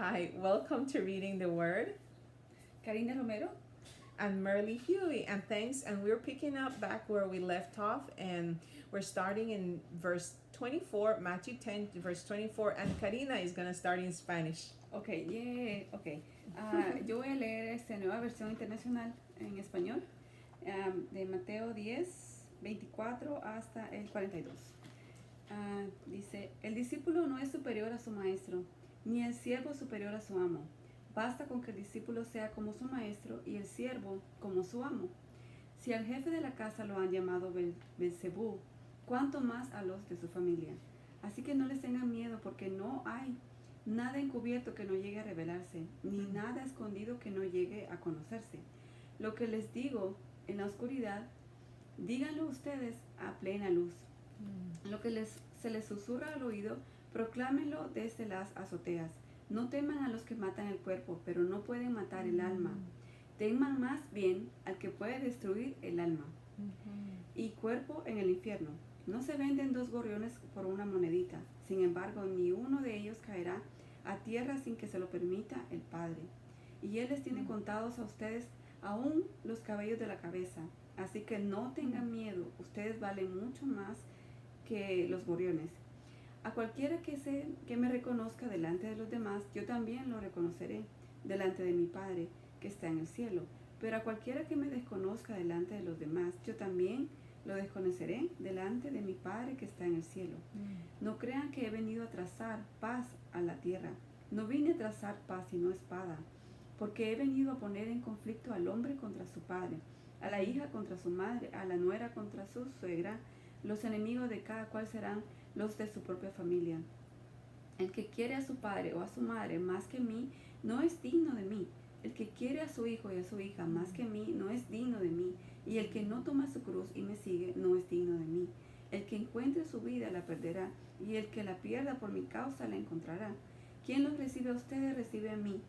Hi, welcome to Reading the Word. Karina Romero. I'm Merle Huey, and thanks. And we're picking up back where we left off, and we're starting in verse 24, Matthew 10, verse 24, and Karina is going to start in Spanish. Ok, yeah, ok. Yo voy a leer esta nueva versión internacional en español de Mateo 10, 24 hasta el 42. Dice, el discípulo no es superior a su maestro, ni el siervo superior a su amo. Basta con que el discípulo sea como su maestro y el siervo como su amo. Si al jefe de la casa lo han llamado Belcebú, ¿cuánto más a los de su familia? Así que no les tengan miedo, porque no hay nada encubierto que no llegue a revelarse, ni nada escondido que no llegue a conocerse. Lo que les digo en la oscuridad, díganlo ustedes a plena luz. Lo que se les susurra al oído, proclámenlo desde las azoteas. No teman a los que matan el cuerpo, pero no pueden matar el alma. Teman más bien al que puede destruir el alma y cuerpo en el infierno. No se venden dos gorriones por una monedita. Sin embargo, ni uno de ellos caerá a tierra sin que se lo permita el Padre. Y Él les tiene contados a ustedes aún los cabellos de la cabeza. Así que no tengan miedo, ustedes valen mucho más que los gorriones. A cualquiera que me reconozca delante de los demás, yo también lo reconoceré delante de mi Padre que está en el cielo. Pero a cualquiera que me desconozca delante de los demás, yo también lo desconoceré delante de mi Padre que está en el cielo. No crean que he venido a trazar paz a la tierra. No vine a trazar paz sino espada, porque he venido a poner en conflicto al hombre contra su padre, a la hija contra su madre, a la nuera contra su suegra. Los enemigos de cada cual serán los de su propia familia. El que quiere a su padre o a su madre más que mí, no es digno de mí. El que quiere a su hijo y a su hija más que mí, no es digno de mí. Y el que no toma su cruz y me sigue, no es digno de mí. El que encuentre su vida la perderá, y el que la pierda por mi causa la encontrará. Quien los recibe a ustedes, recibe a mí.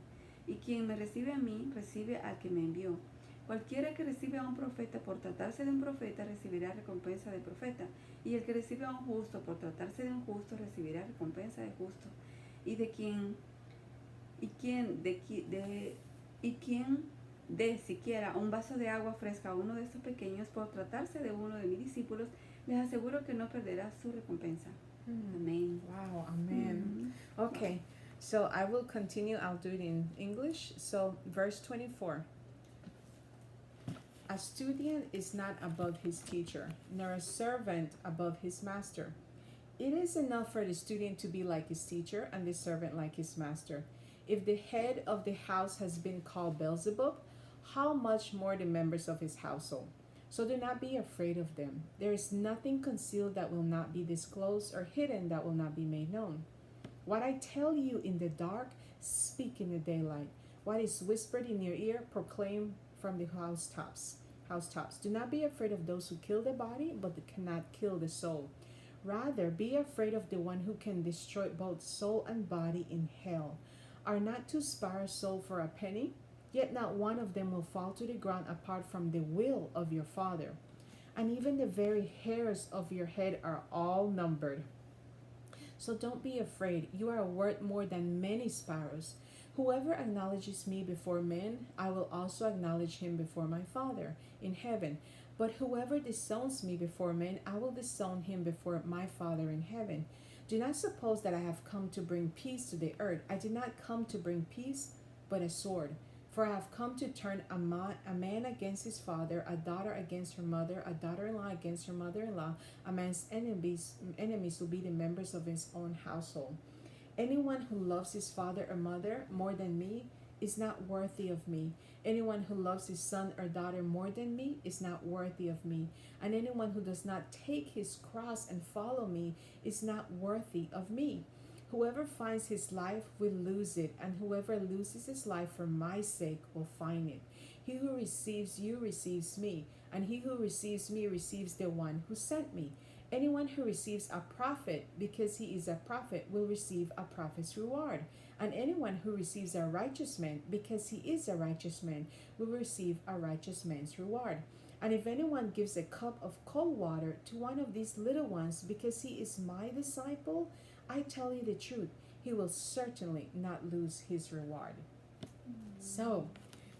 Y quien me recibe a mí, recibe al que me envió. Cualquiera que recibe a un profeta por tratarse de un profeta, recibirá recompensa de profeta. Y el que recibe a un justo por tratarse de un justo, recibirá recompensa de justo. Y quien dé siquiera un vaso de agua fresca a uno de estos pequeños por tratarse de uno de mis discípulos, les aseguro que no perderá su recompensa. Amén. Wow, amen. Okay, so I will continue. I'll do it in English. So, verse 24. A student is not above his teacher, nor a servant above his master. It is enough for the student to be like his teacher and the servant like his master. If the head of the house has been called Beelzebub, how much more the members of his household? So do not be afraid of them. There is nothing concealed that will not be disclosed, or hidden that will not be made known. What I tell you in the dark, speak in the daylight. What is whispered in your ear, proclaim from the housetops. Housetops. Do not be afraid of those who kill the body, but cannot kill the soul. Rather, be afraid of the one who can destroy both soul and body in hell. Are not two sparrows sold for a penny? Yet not one of them will fall to the ground apart from the will of your Father. And even the very hairs of your head are all numbered. So don't be afraid. You are worth more than many sparrows. Whoever acknowledges me before men, I will also acknowledge him before my Father in heaven. But whoever disowns me before men, I will disown him before my Father in heaven. Do not suppose that I have come to bring peace to the earth. I did not come to bring peace, but a sword. For I have come to turn a man against his father, a daughter against her mother, a daughter-in-law against her mother-in-law. A man's enemies will be the members of his own household. Anyone who loves his father or mother more than me is not worthy of me. Anyone who loves his son or daughter more than me is not worthy of me. And anyone who does not take his cross and follow me is not worthy of me. Whoever finds his life will lose it, and whoever loses his life for my sake will find it. He who receives you receives me, and he who receives me receives the one who sent me. Anyone who receives a prophet because he is a prophet will receive a prophet's reward. And anyone who receives a righteous man because he is a righteous man will receive a righteous man's reward. And if anyone gives a cup of cold water to one of these little ones because he is my disciple, I tell you the truth, he will certainly not lose his reward. So,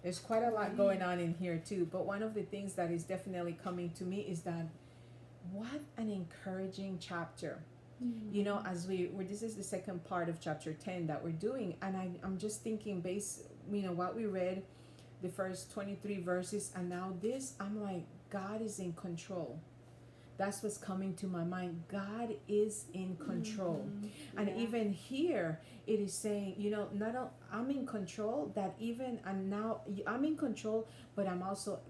there's quite a lot going on in here too, but one of the things that is definitely coming to me is that what an encouraging chapter. You know, as this is the second part of chapter 10 that we're doing, and I'm just thinking based, you know, what we read, the first 23 verses, and now this, I'm like, God is in control. That's what's coming to my mind. God is in control. And even here, it is saying, you know, I'm in control, that even, and now I'm in control, but I'm also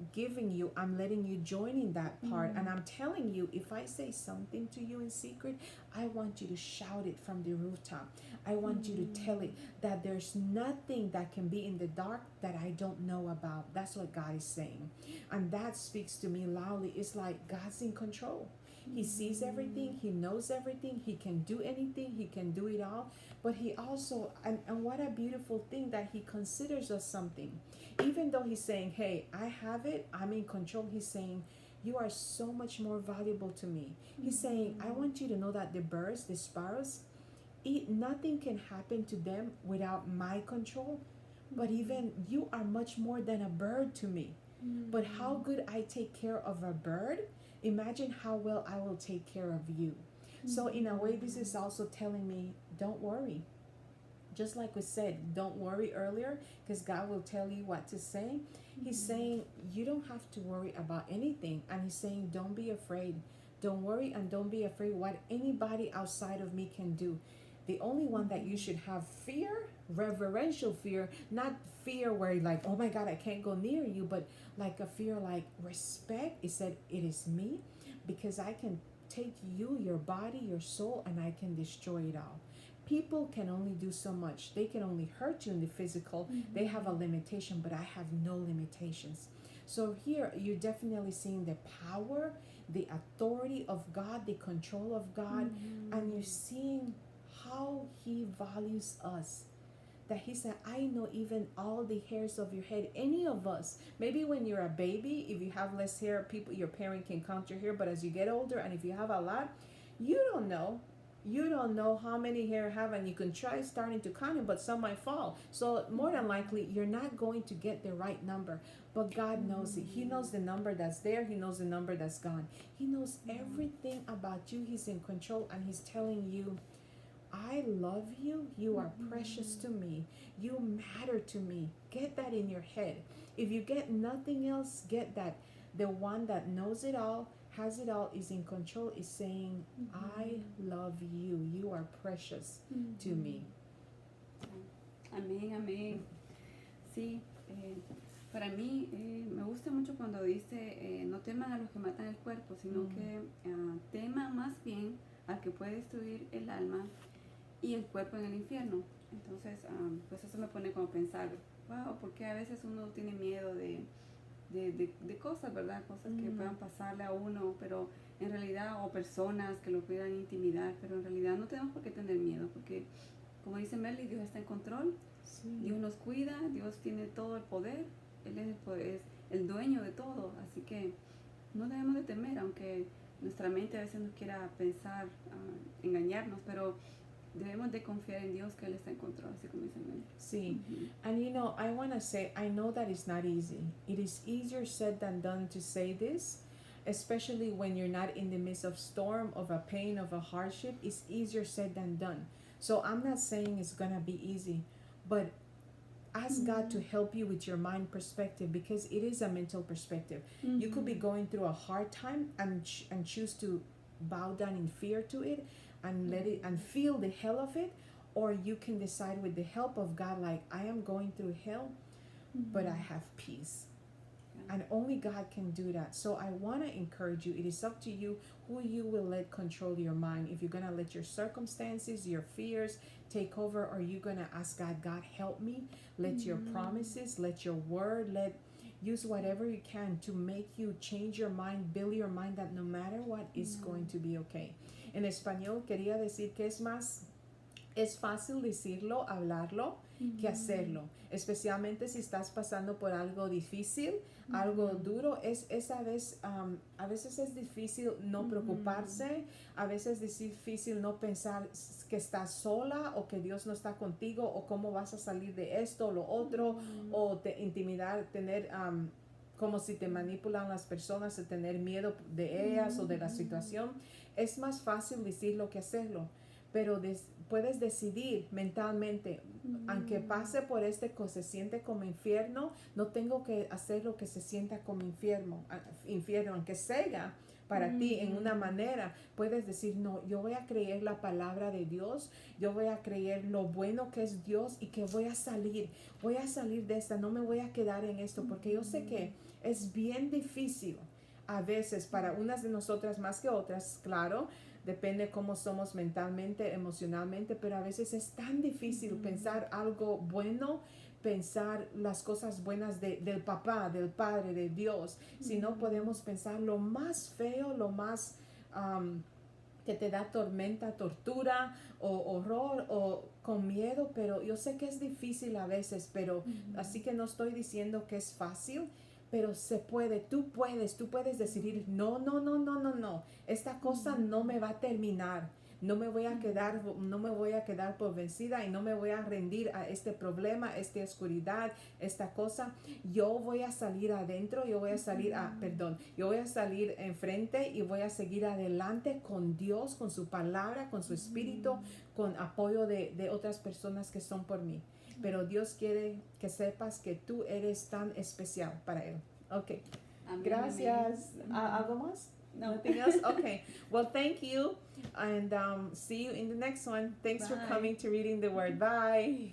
I'm letting you join in that part. And I'm telling you, if I say something to you in secret, I want you to shout it from the rooftop. I want you to tell it, that there's nothing that can be in the dark that I don't know about. That's what God is saying. And that speaks to me loudly. It's like God's in control. He sees everything. He knows everything. He can do anything. He can do it all. But he also, and what a beautiful thing that he considers us something. Even though he's saying, hey, I have it, I'm in control, he's saying, you are so much more valuable to me. He's saying, I want you to know that the birds, the sparrows, nothing can happen to them without my control. But even you are much more than a bird to me. But how good I take care of a bird, imagine how well I will take care of you. So in a way, this is also telling me, don't worry. Just like we said, don't worry earlier, because God will tell you what to say. He's saying you don't have to worry about anything. And he's saying, don't be afraid. Don't worry and don't be afraid what anybody outside of me can do. The only one that you should have fear, reverential fear, not fear where you're like, oh my God, I can't go near you, but like a fear like respect. He said, it is me, because I can take you, your body, your soul, and I can destroy it all. People can only do so much. They can only hurt you in the physical. They have a limitation, but I have no limitations. So here you're definitely seeing the power, the authority of God, the control of God, and you're seeing how he values us. That he said, I know even all the hairs of your head. Any of us, maybe when you're a baby, if you have less hair, your parent can count your hair, but as you get older, and if you have a lot, you don't know how many hair you have, and you can try starting to count it, but some might fall. So more than likely you're not going to get the right number, but God knows it. He knows the number that's there. He knows the number that's gone. He knows everything about you. He's in control, and he's telling you, I love you. You are precious to me. You matter to me. Get that in your head. If you get nothing else, get that. The one that knows it all, has it all, is in control, is saying, I love you. You are precious to me. Amén, amén. Sí, para mí me gusta mucho cuando dice, no teman a los que matan el cuerpo, sino que teman más bien al que puede destruir el alma y el cuerpo en el infierno. Entonces, pues eso me pone como a pensar, wow, porque a veces uno tiene miedo de cosas, ¿verdad? Cosas que puedan pasarle a uno, pero en realidad, o personas que lo puedan intimidar, pero en realidad no tenemos por qué tener miedo, porque como dice Merly, Dios está en control, Dios nos cuida, Dios tiene todo el poder, Él es el dueño de todo, así que no debemos de temer, aunque nuestra mente a veces nos quiera pensar, engañarnos, pero debemos de confiar en Dios, que Él está en control, así como dice Merly. See, and you know, I want to say, I know that it's not easy. It is easier said than done to say this, especially when you're not in the midst of storm, of a pain, of a hardship. It's easier said than done. So I'm not saying it's gonna be easy, but ask God to help you with your mind perspective, because it is a mental perspective. You could be going through a hard time and choose to bow down in fear to it and let it and feel the hell of it, or you can decide with the help of God, like, I am going through hell, but I have peace. And only God can do that. So I want to encourage you. It is up to you who you will let control your mind. If you're going to let your circumstances, your fears take over, or you're going to ask God, God, help me. Let your promises, let your word, use whatever you can to make you change your mind, build your mind that no matter what is going to be okay. En español quería decir que es más Es fácil decirlo, hablarlo, que hacerlo, especialmente si estás pasando por algo difícil, algo duro. A veces es difícil no preocuparse, a veces es difícil no pensar que estás sola o que Dios no está contigo o cómo vas a salir de esto o lo otro, o intimidar, tener como si te manipulan las personas, de tener miedo de ellas o de la situación. Es más fácil decirlo que hacerlo, pero puedes decidir mentalmente, aunque pase por que se siente como infierno, no tengo que hacer lo que se sienta como infierno, aunque sea para ti en una manera. Puedes decir, no, yo voy a creer la palabra de Dios, yo voy a creer lo bueno que es Dios y que voy a salir de esta, no me voy a quedar en esto, porque yo sé que es bien difícil a veces para unas de nosotras más que otras, claro. Depende cómo somos mentalmente, emocionalmente, pero a veces es tan difícil pensar algo bueno, pensar las cosas buenas del papá, del padre, de Dios. Si no podemos pensar lo más feo, lo más que te da tormenta, tortura o horror o con miedo, pero yo sé que es difícil a veces, pero así que no estoy diciendo que es fácil, pero se puede, tú puedes decidir, no, no, no, no, no, no, esta cosa no me va a terminar. No me voy a quedar por vencida y no me voy a rendir a este problema, esta oscuridad, esta cosa. Yo voy a salir adentro, yo voy a salir enfrente y voy a seguir adelante con Dios, con su palabra, con su espíritu, con apoyo de otras personas que son por mí. Pero Dios quiere que sepas que tú eres tan especial para Él. Ok. Amén, Gracias. amén. ¿Algo más? No. Nothing else? Okay. Well, thank you. And see you in the next one. Thanks for Bye. coming to Reading the Word. Bye.